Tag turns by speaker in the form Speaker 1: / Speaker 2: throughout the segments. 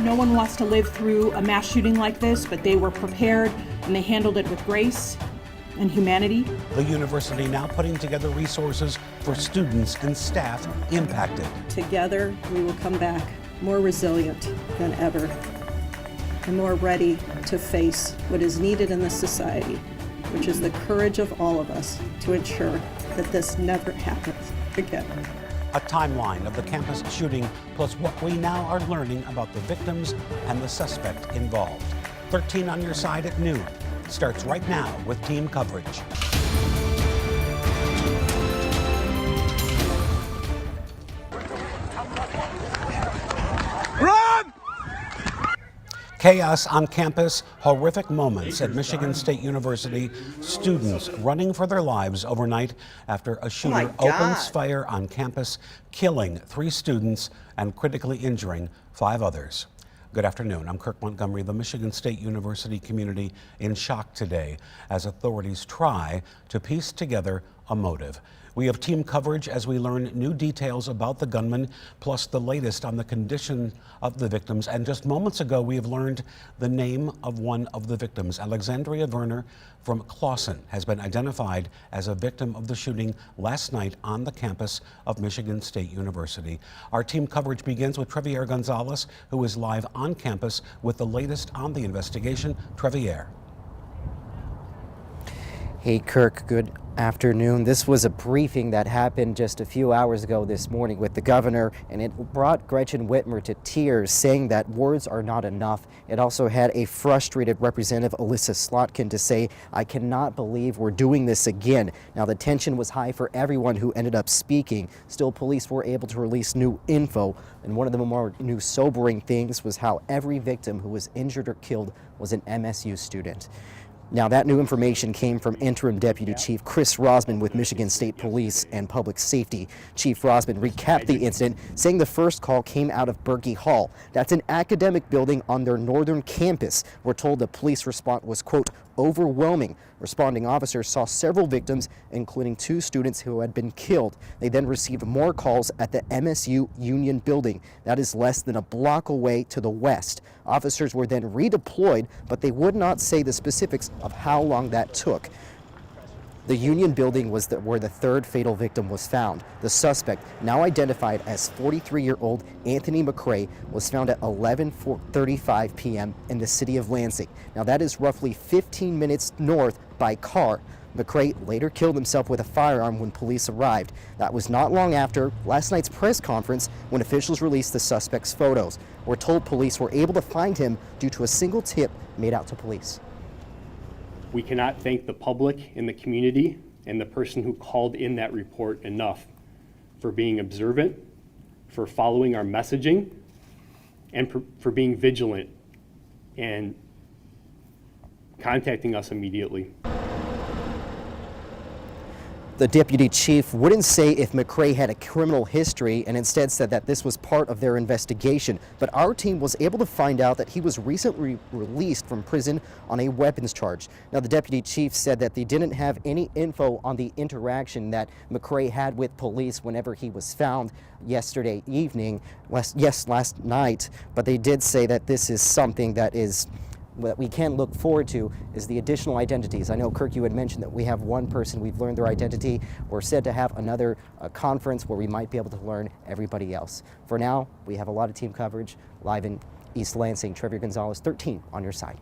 Speaker 1: No one wants to live through a mass shooting like this, but they were prepared and they handled it with grace and humanity.
Speaker 2: The university now putting together resources for students and staff impacted.
Speaker 3: Together, we will come back more resilient than ever and more ready to face what is needed in this society, which is the courage of all of us to ensure that this never happens again.
Speaker 2: A timeline of the campus shooting, plus what we now are learning about the victims and the suspect involved. 13 on your side at noon starts right now with team coverage.
Speaker 4: Run!
Speaker 2: Chaos on campus, horrific moments at Michigan State University, students running for their lives overnight after a shooter opens fire on campus, killing 3 students and critically injuring 5 others. Good afternoon. I'm Kirk Montgomery. The Michigan State University community in shock today as authorities try to piece together a motive. We have team coverage as we learn new details about the gunman, plus the latest on the condition of the victims. And just moments ago, we have learned the name of one of the victims. Alexandria Werner from Clawson has been identified as a victim of the shooting last night on the campus of Michigan State University. Our team coverage begins with Trevier Gonzalez, who is live on campus with the latest on the investigation. Trevier.
Speaker 5: Hey Kirk, good afternoon. This was a briefing that happened just a few hours ago this morning with the governor, and it brought Gretchen Whitmer to tears, saying that words are not enough. It also had a frustrated Representative Alyssa Slotkin to say, "I cannot believe we're doing this again." Now the tension was high for everyone who ended up speaking. Still, police were able to release new info, and one of the more new sobering things was how every victim who was injured or killed was an MSU student. Now, that new information came from Interim Deputy Chief Chris Rosman with Michigan State Police and Public Safety. Chief Rosman recapped the incident, saying the first call came out of Berkey Hall. That's an academic building on their northern campus. We're told the police response was, quote, overwhelming. Responding officers saw several victims, including 2 students who had been killed. They then received more calls at the MSU Union building. That is less than a block away to the west. Officers were then redeployed, but they would not say the specifics of how long that took. The Union building was where the 3rd fatal victim was found. The suspect, now identified as 43-year-old Anthony McCray, was found at 11:35 p.m. in the city of Lansing. Now that is roughly 15 minutes north by car. McCray later killed himself with a firearm when police arrived. That was not long after last night's press conference when officials released the suspect's photos. We're told police were able to find him due to a single tip made out to police.
Speaker 6: We cannot thank the public and the community and the person who called in that report enough for being observant, for following our messaging, and for being vigilant and contacting us immediately.
Speaker 5: The deputy chief wouldn't say if McCray had a criminal history and instead said that this was part of their investigation. But our team was able to find out that he was recently released from prison on a weapons charge. Now, the deputy chief said that they didn't have any info on the interaction that McCray had with police whenever he was found yesterday evening, last night. But they did say that this is something that we can look forward to is the additional identities. I know, Kirk, you had mentioned that we have one person, we've learned their identity. We're said to have another conference where we might be able to learn everybody else. For now, we have a lot of team coverage live in East Lansing. Trevier Gonzalez, 13 on your side.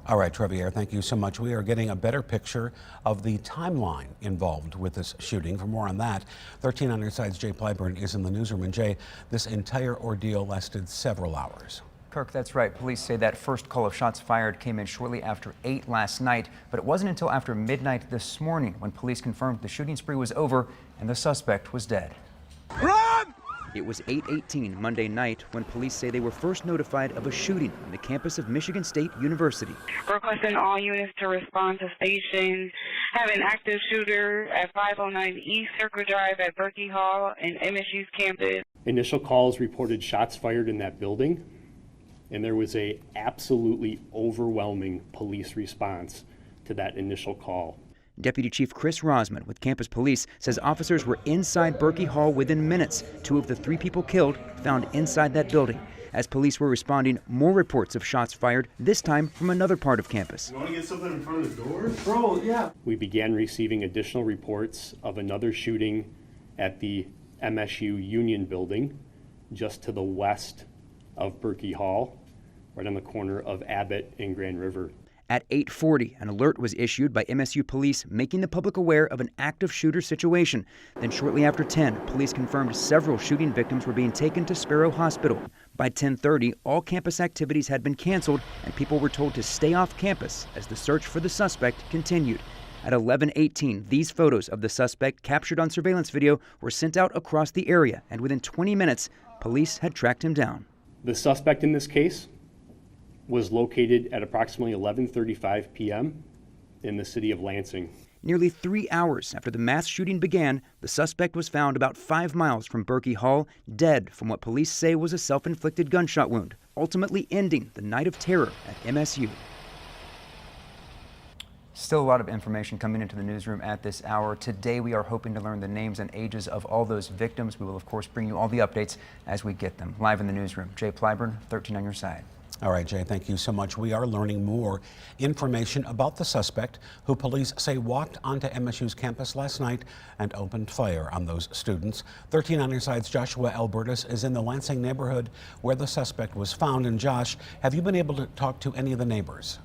Speaker 2: All right, Trevier, thank you so much. We are getting a better picture of the timeline involved with this shooting. For more on that, 13 on your side's Jay Plyburn is in the newsroom. And Jay, this entire ordeal lasted several hours.
Speaker 7: Kirk, that's right. Police say that first call of shots fired came in shortly after 8 last night, but it wasn't until after midnight this morning when police confirmed the shooting spree was over and the suspect was dead.
Speaker 4: Run!
Speaker 8: It was 8:18 Monday night when police say they were first notified of a shooting on the campus of Michigan State University.
Speaker 9: Requesting all units to respond to station. Have an active shooter at 509 East Circle Drive at Berkey Hall and MSU's campus.
Speaker 6: Initial calls reported shots fired in that building, and there was a absolutely overwhelming police response to that initial call.
Speaker 8: Deputy Chief Chris Rosman with Campus Police says officers were inside Berkey Hall within minutes. 2 of the 3 people killed found inside that building. As police were responding, more reports of shots fired, this time from another part of campus.
Speaker 4: You want to get something in front of the door? Bro, yeah.
Speaker 6: We began receiving additional reports of another shooting at the MSU Union Building, just to the west of Berkey Hall, right on the corner of Abbott and Grand River.
Speaker 8: At 8:40, an alert was issued by MSU police making the public aware of an active shooter situation. Then shortly after 10, police confirmed several shooting victims were being taken to Sparrow Hospital. By 10:30, all campus activities had been canceled and people were told to stay off campus as the search for the suspect continued. At 11:18, these photos of the suspect captured on surveillance video were sent out across the area, and within 20 minutes, police had tracked him down.
Speaker 6: The suspect in this case was located at approximately 11:35 p.m. in the city of Lansing.
Speaker 8: Nearly 3 hours after the mass shooting began, the suspect was found about 5 miles from Berkey Hall, dead from what police say was a self-inflicted gunshot wound, ultimately ending the night of terror at MSU.
Speaker 7: Still a lot of information coming into the newsroom at this hour. Today we are hoping to learn the names and ages of all those victims. We will of course bring you all the updates as we get them. Live in the newsroom, Jay Plyburn, 13 on your side.
Speaker 2: All right, Jay, thank you so much. We are learning more information about the suspect who police say walked onto MSU's campus last night and opened fire on those students. 13 on your side's Joshua Albertus is in the Lansing neighborhood where the suspect was found. And Josh, have you been able to talk to any of the neighbors?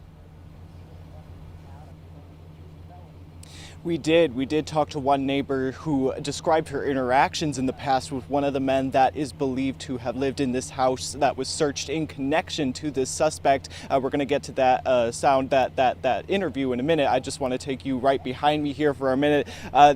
Speaker 10: We did talk to one neighbor who described her interactions in the past with one of the men that is believed to have lived in this house that was searched in connection to this suspect. We're going to get to that interview in a minute. I just want to take you right behind me here for a minute.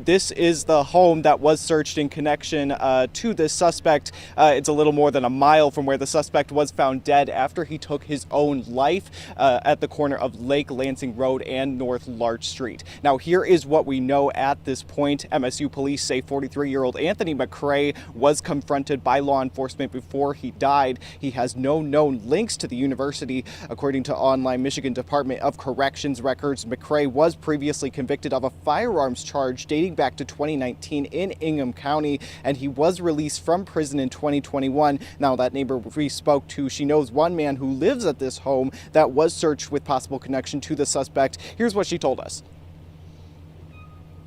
Speaker 10: This is the home that was searched in connection to this suspect. It's a little more than a mile from where the suspect was found dead after he took his own life at the corner of Lake Lansing Road and North Larch Street. Now, here is what we know at this point. MSU police say 43-year-old Anthony McCrae was confronted by law enforcement before he died. He has no known links to the university. According to online Michigan Department of Corrections records, McCrae was previously convicted of a firearms charge dating back to 2019 in Ingham County, and he was released from prison in 2021. Now, that neighbor we spoke to, she knows one man who lives at this home that was searched with possible connection to the suspect. Here's what she told us.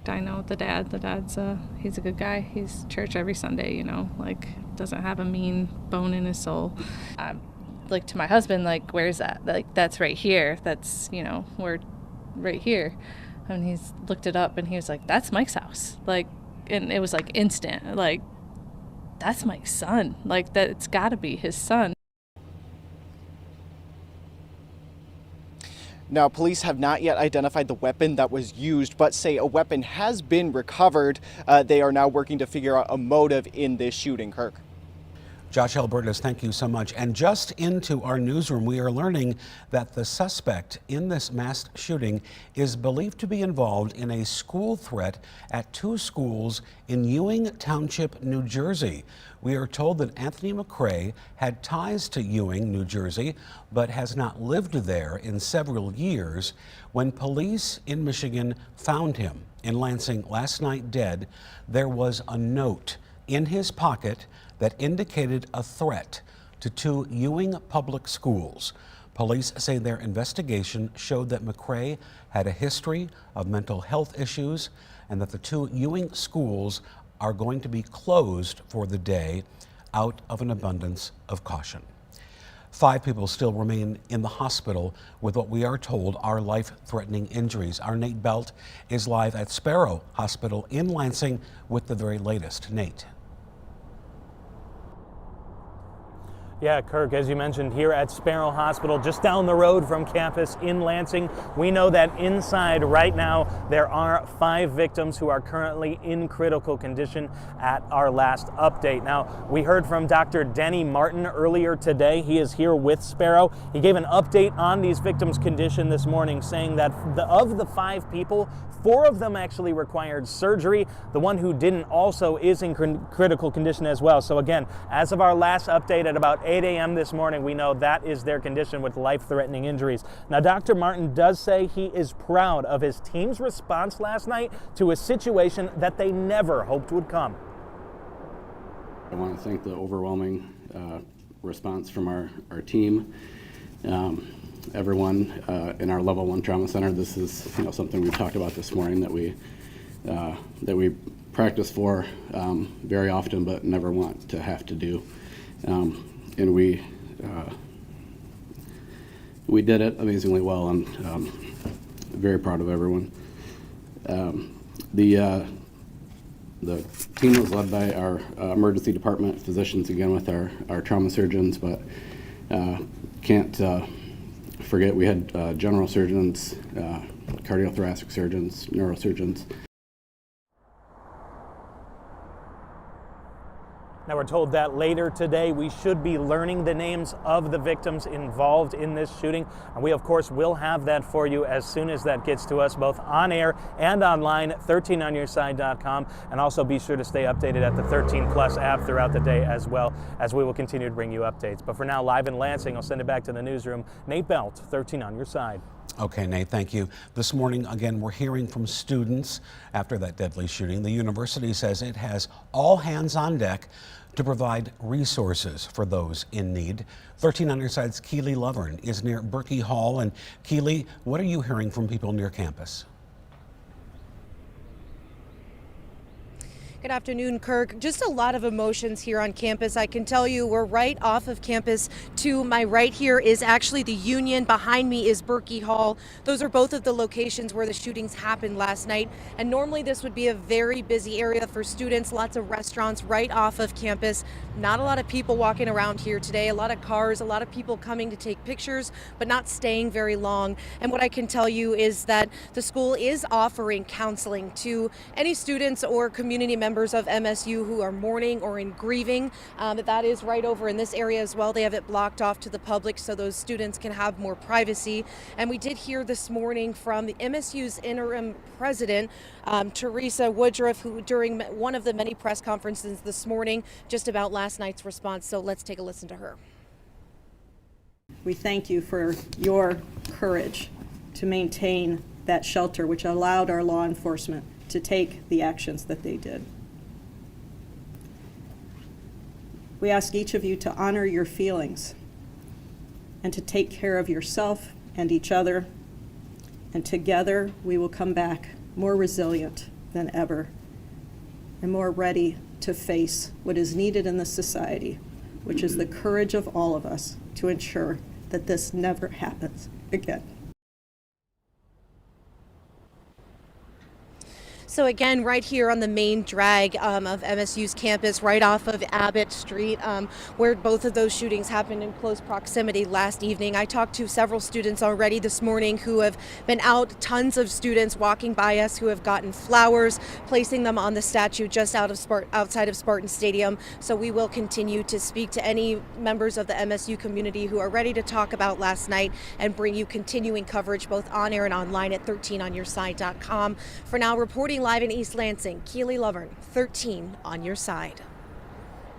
Speaker 11: I know the dad. The dad's he's a good guy. He's church every Sunday, like doesn't have a mean bone in his soul. Like to my husband, like, where's that? Like, that's right here. That's, we're right here. And he's looked it up and he was like, that's Mike's house. Like, and it was like instant, like, that's Mike's son. Like, that it's gotta be his son.
Speaker 10: Now, police have not yet identified the weapon that was used, but say a weapon has been recovered. They are now working to figure out a motive in this shooting, Kirk.
Speaker 2: Josh Albertus, thank you so much. And just into our newsroom, we are learning that the suspect in this mass shooting is believed to be involved in a school threat at 2 schools in Ewing Township, New Jersey. We are told that Anthony McCrae had ties to Ewing, New Jersey, but has not lived there in several years. When police in Michigan found him in Lansing last night dead, there was a note in his pocket that indicated a threat to 2 Ewing public schools. Police say their investigation showed that McCrae had a history of mental health issues and that the 2 Ewing schools are going to be closed for the day out of an abundance of caution. 5 people still remain in the hospital with what we are told are life-threatening injuries. Our Nate Belt is live at Sparrow Hospital in Lansing with the very latest. Nate.
Speaker 12: Yeah, Kirk, as you mentioned, here at Sparrow Hospital, just down the road from campus in Lansing, we know that inside right now there are 5 victims who are currently in critical condition at our last update. Now, we heard from Dr. Denny Martin earlier today. He is here with Sparrow. He gave an update on these victims' condition this morning, saying that of the 5 people, 4 of them actually required surgery. The one who didn't also is in critical condition as well. So again, as of our last update at about 8 a.m. this morning. We know that is their condition with life-threatening injuries. Now, Dr. Martin does say he is proud of his team's response last night to a situation that they never hoped would come.
Speaker 13: I want to thank the overwhelming response from our team. Everyone in our Level 1 Trauma Center. This is something we've talked about this morning that we practice for very often, but never want to have to do. And we did it amazingly well. I'm very proud of everyone. The team was led by our emergency department physicians, again with our trauma surgeons, but can't forget we had general surgeons, cardiothoracic surgeons, neurosurgeons.
Speaker 12: Now, we're told that later today we should be learning the names of the victims involved in this shooting. And we, of course, will have that for you as soon as that gets to us, both on air and online at 13onyourside.com. And also be sure to stay updated at the 13 Plus app throughout the day as well, as we will continue to bring you updates. But for now, live in Lansing, I'll send it back to the newsroom. Nate Belt, 13 on your side.
Speaker 2: Okay, Nate, thank you. This morning, again, we're hearing from students after that deadly shooting. The university says it has all hands on deck to provide resources for those in need. 13 on your side's Keely Lovern is near Berkey Hall. And Keely, what are you hearing from people near campus?
Speaker 14: Good afternoon, Kirk. Just a lot of emotions here on campus. I can tell you we're right off of campus. To my right here is actually the Union. Behind me is Berkey Hall. Those are both of the locations where the shootings happened last night. And normally this would be a very busy area for students, lots of restaurants right off of campus. Not a lot of people walking around here today, a lot of cars, a lot of people coming to take pictures, but not staying very long. And what I can tell you is that the school is offering counseling to any students or community members of MSU who are mourning or in grieving. That is right over in this area as well. They have it blocked off to the public so those students can have more privacy. And we did hear this morning from the MSU's interim president, Teresa Woodruff, who during one of the many press conferences this morning, just about last night's response. So let's take a listen to her.
Speaker 3: We thank you for your courage to maintain that shelter, which allowed our law enforcement to take the actions that they did. We ask each of you to honor your feelings and to take care of yourself and each other, and together we will come back more resilient than ever and more ready to face what is needed in this society, which is the courage of all of us to ensure that this never happens again.
Speaker 14: So again, right here on the main drag of MSU's campus, right off of Abbott Street, where both of those shootings happened in close proximity last evening. I talked to several students already this morning who have been out, tons of students walking by us who have gotten flowers, placing them on the statue just outside of Spartan Stadium. So we will continue to speak to any members of the MSU community who are ready to talk about last night and bring you continuing coverage both on air and online at 13onyourside.com. For now, reporting live in East Lansing, Keely Lovern, 13 on your side.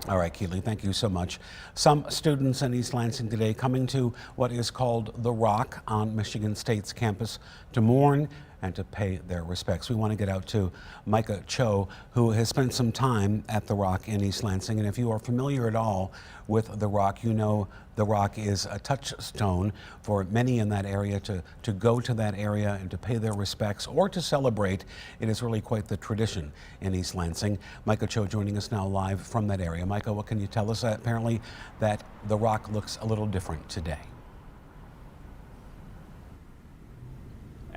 Speaker 2: All right, Keely, thank you so much. Some students in East Lansing today coming to what is called The Rock on Michigan State's campus to mourn and to pay their respects. We want to get out to Micah Cho, who has spent some time at The Rock in East Lansing. And if you are familiar at all with The Rock, you know The Rock is a touchstone for many in that area to go to that area and to pay their respects or to celebrate. It is really quite the tradition in East Lansing. Micah Cho joining us now live from that area. Micah, what can you tell us? Apparently that The Rock looks a little different today.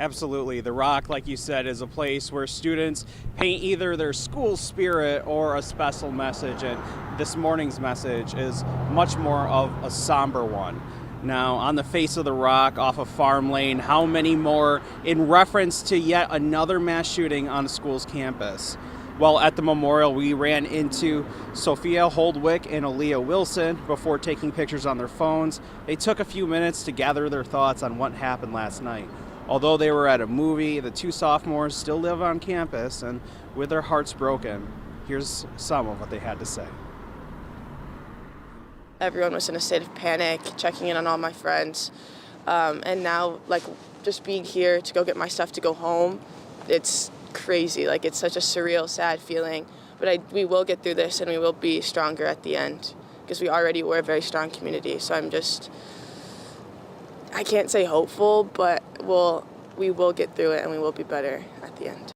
Speaker 10: Absolutely. The Rock, like you said, is a place where students paint either their school spirit or a special message, and this morning's message is much more of a somber one. Now, on the face of the Rock off of Farm Lane, how many more in reference to yet another mass shooting on the school's campus? Well, at the memorial, we ran into Sophia Holdwick and Aaliyah Wilson before taking pictures on their phones. They took a few minutes to gather their thoughts on what happened last night. Although they were at a movie, the two sophomores still live on campus, and with their hearts broken, here's some of what they had to say.
Speaker 15: everyone was in a state of panic, checking in on all my friends. And now, like, just being here to go get my stuff to go home, it's crazy. Like, it's such a surreal, sad feeling. But we will get through this, and we will be stronger at the end, because we already were a very strong community. So I can't say hopeful, but we will get through it, and we will be better at the end.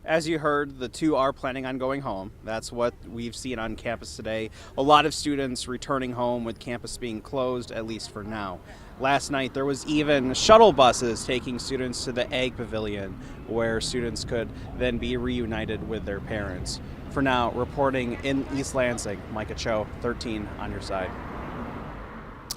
Speaker 10: As you heard, the two are planning on going home. That's what we've seen on campus today. A lot of students returning home with campus being closed, at least for now. Last night, there was even shuttle buses taking students to the Ag Pavilion, where students could then be reunited with their parents. For now, reporting in East Lansing, Micah Cho, 13 on your side.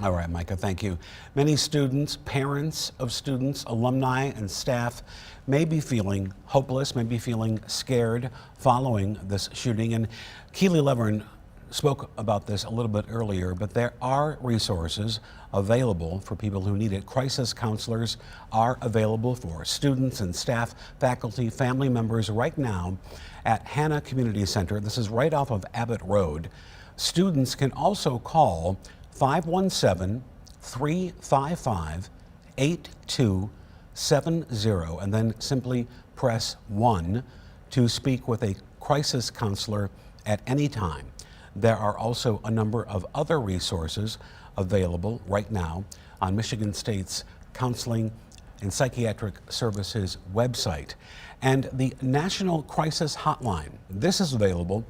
Speaker 2: All right, Micah, thank you. Many students, parents of students, alumni, and staff may be feeling hopeless, may be feeling scared following this shooting. And Keely Levern spoke about this a little bit earlier, but there are resources available for people who need it. Crisis counselors are available for students and staff, faculty, family members right now at Hannah Community Center. This is right off of Abbott Road. Students can also call 517-355-8270 and then simply press 1 to speak with a crisis counselor at any time. There are also a number of other resources available right now on Michigan State's Counseling and Psychiatric Services website. And the National Crisis Hotline, this is available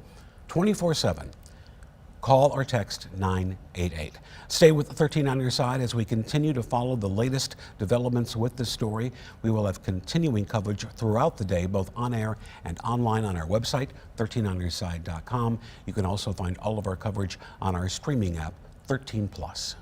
Speaker 2: 24/7. Call or text 988. Stay with 13 on your side as we continue to follow the latest developments with this story. We will have continuing coverage throughout the day, both on air and online on our website, 13onyourside.com. You can also find all of our coverage on our streaming app, 13 Plus.